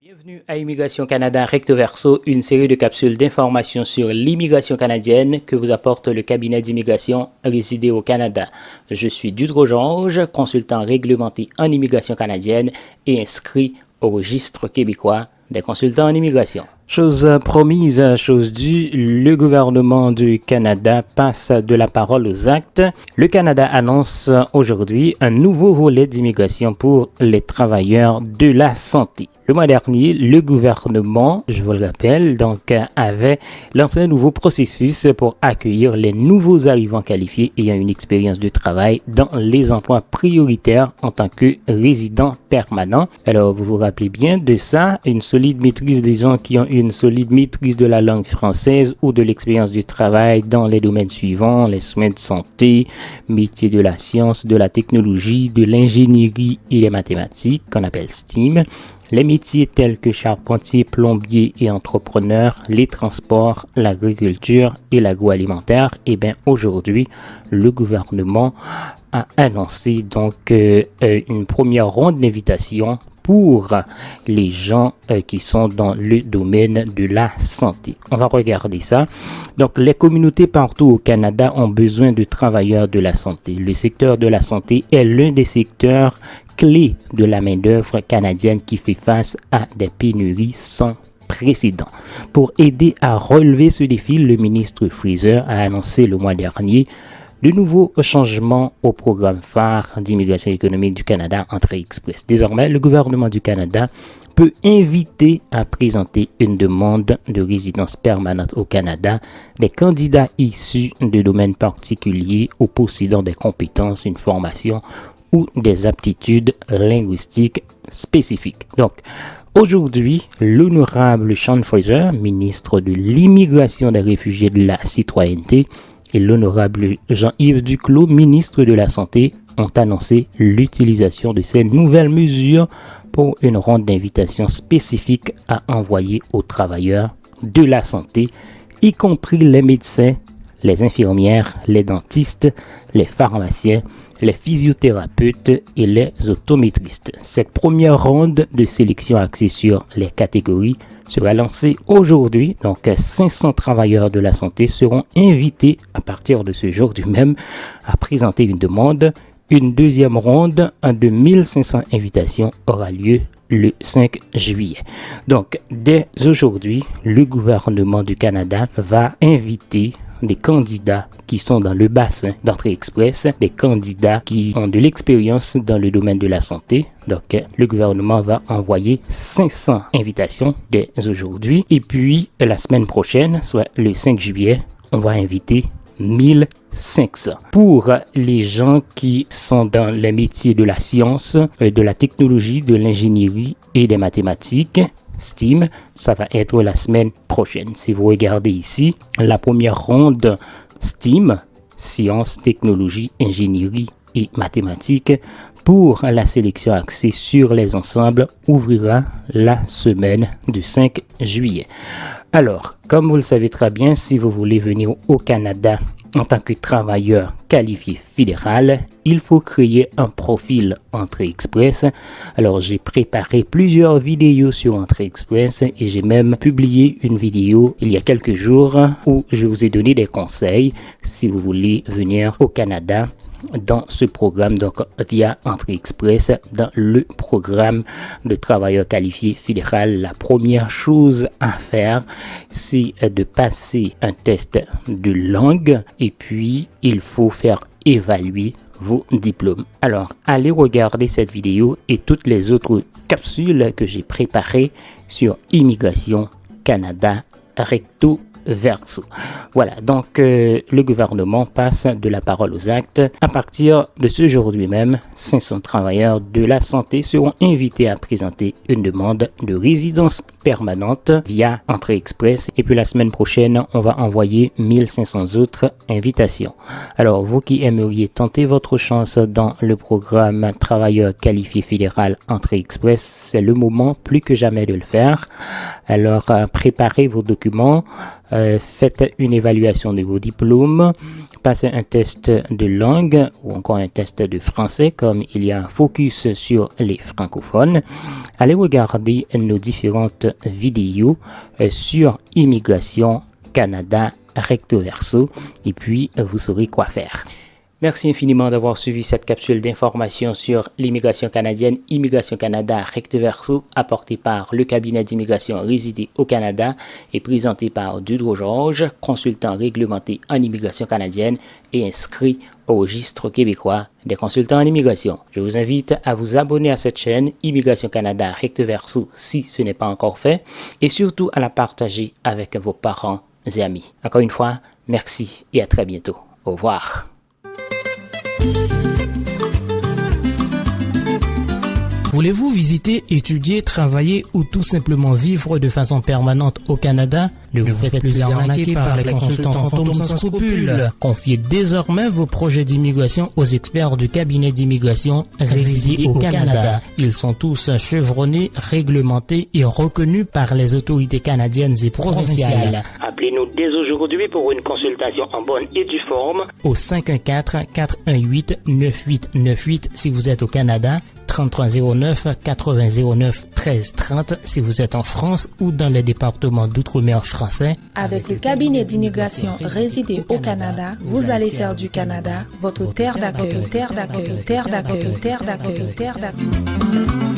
Bienvenue à Immigration Canada Recto Verso, une série de capsules d'informations sur l'immigration canadienne que vous apporte le cabinet d'immigration résidé au Canada. Je suis Dudro-Georges, consultant réglementé en immigration canadienne et inscrit au registre québécois des consultants en immigration. Chose promise, chose due, le gouvernement du Canada passe de la parole aux actes. Le Canada annonce aujourd'hui un nouveau volet d'immigration pour les travailleurs de la santé. Le mois dernier, le gouvernement, je vous le rappelle, avait lancé un nouveau processus pour accueillir les nouveaux arrivants qualifiés ayant une expérience de travail dans les emplois prioritaires en tant que résidents permanents. Alors, vous vous rappelez bien de ça, une solide maîtrise des gens qui ont une solide maîtrise de la langue française ou de l'expérience du travail dans les domaines suivants, les soins de santé, métiers de la science, de la technologie, de l'ingénierie et les mathématiques, qu'on appelle STEAM. Les métiers tels que charpentier, plombier et entrepreneur, les transports, l'agriculture et l'agroalimentaire, aujourd'hui, le gouvernement a annoncé une première ronde d'invitation pour les gens qui sont dans le domaine de la santé. On va regarder ça. Donc, les communautés partout au Canada ont besoin de travailleurs de la santé. Le secteur de la santé est l'un des secteurs clés de la main-d'œuvre canadienne qui fait face à des pénuries sans précédent. Pour aider à relever ce défi, le ministre Fraser a annoncé le mois dernier de nouveaux changements au programme phare d'immigration économique du Canada, Entrée Express. Désormais, le gouvernement du Canada peut inviter à présenter une demande de résidence permanente au Canada des candidats issus de domaines particuliers ou possédant des compétences, une formation ou des aptitudes linguistiques spécifiques. Donc, aujourd'hui, l'honorable Sean Fraser, ministre de l'Immigration, des Réfugiés, de la Citoyenneté, et l'honorable Jean-Yves Duclos, ministre de la Santé, ont annoncé l'utilisation de ces nouvelles mesures pour une ronde d'invitation spécifique à envoyer aux travailleurs de la santé, y compris les médecins, les infirmières, les dentistes, les pharmaciens, les physiothérapeutes et les optométristes. Cette première ronde de sélection axée sur les catégories sera lancée aujourd'hui. Donc, 500 travailleurs de la santé seront invités à partir de ce jour du même à présenter une demande. Une deuxième ronde de 1500 invitations aura lieu le 5 juillet. Donc, dès aujourd'hui, le gouvernement du Canada va inviter des candidats qui sont dans le bassin d'Entrée Express, des candidats qui ont de l'expérience dans le domaine de la santé. Donc, le gouvernement va envoyer 500 invitations dès aujourd'hui. Et puis, la semaine prochaine, soit le 5 juillet, on va inviter 1500. Pour les gens qui sont dans les métiers de la science, de la technologie, de l'ingénierie et des mathématiques, STEAM, ça va être la semaine prochaine. Si vous regardez ici, la première ronde STEAM, sciences, technologie, ingénierie et mathématiques, pour la sélection axée sur les ensembles, ouvrira la semaine du 5 juillet. Alors, comme vous le savez très bien, si vous voulez venir au Canada en tant que travailleur qualifié fédéral, il faut créer un profil Entrée Express. Alors, j'ai préparé plusieurs vidéos sur Entrée Express et j'ai même publié une vidéo il y a quelques jours où je vous ai donné des conseils si vous voulez venir au Canada dans ce programme, donc via Entrée Express, dans le programme de travailleurs qualifiés fédéral. La première chose à faire, c'est de passer un test de langue et puis il faut faire évaluer vos diplômes. Alors, allez regarder cette vidéo et toutes les autres capsules que j'ai préparées sur Immigration Canada Recto Verso. Voilà, donc le gouvernement passe de la parole aux actes. À partir de ce jour lui-même, 500 travailleurs de la santé seront invités à présenter une demande de résidence permanente via Entrée Express. Et puis la semaine prochaine, on va envoyer 1500 autres invitations. Alors, vous qui aimeriez tenter votre chance dans le programme Travailleurs qualifiés fédéral Entrée Express, c'est le moment plus que jamais de le faire. Alors, préparez vos documents, faites une évaluation de vos diplômes, passez un test de langue ou encore un test de français, comme il y a un focus sur les francophones. Allez regarder nos différentes vidéos sur Immigration Canada recto verso et puis vous saurez quoi faire. Merci infiniment d'avoir suivi cette capsule d'information sur l'immigration canadienne, Immigration Canada recto verso, apportée par le cabinet d'immigration résidé au Canada et présenté par Dudro Georges, consultant réglementé en immigration canadienne et inscrit au registre québécois des consultants en immigration. Je vous invite à vous abonner à cette chaîne Immigration Canada recto verso si ce n'est pas encore fait et surtout à la partager avec vos parents et amis. Encore une fois, merci et à très bientôt. Au revoir. Voulez-vous visiter, étudier, travailler ou tout simplement vivre de façon permanente au Canada? Ne vous faites plus arnaquer par les consultants fantômes sans scrupules. Confiez désormais vos projets d'immigration aux experts du cabinet d'immigration résidé au Canada. Ils sont tous chevronnés, réglementés et reconnus par les autorités canadiennes et provinciales. Appelez-nous dès aujourd'hui pour une consultation en bonne et due forme au 514-418-9898 si vous êtes au Canada, 3309 8009 1330 si vous êtes en France ou dans les départements d'outre-mer français. Avec le cabinet d'immigration résidé au Canada, vous allez faire du Canada votre terre d'accueil, terre d'accueil, terre d'accueil, terre d'accueil, terre d'accueil.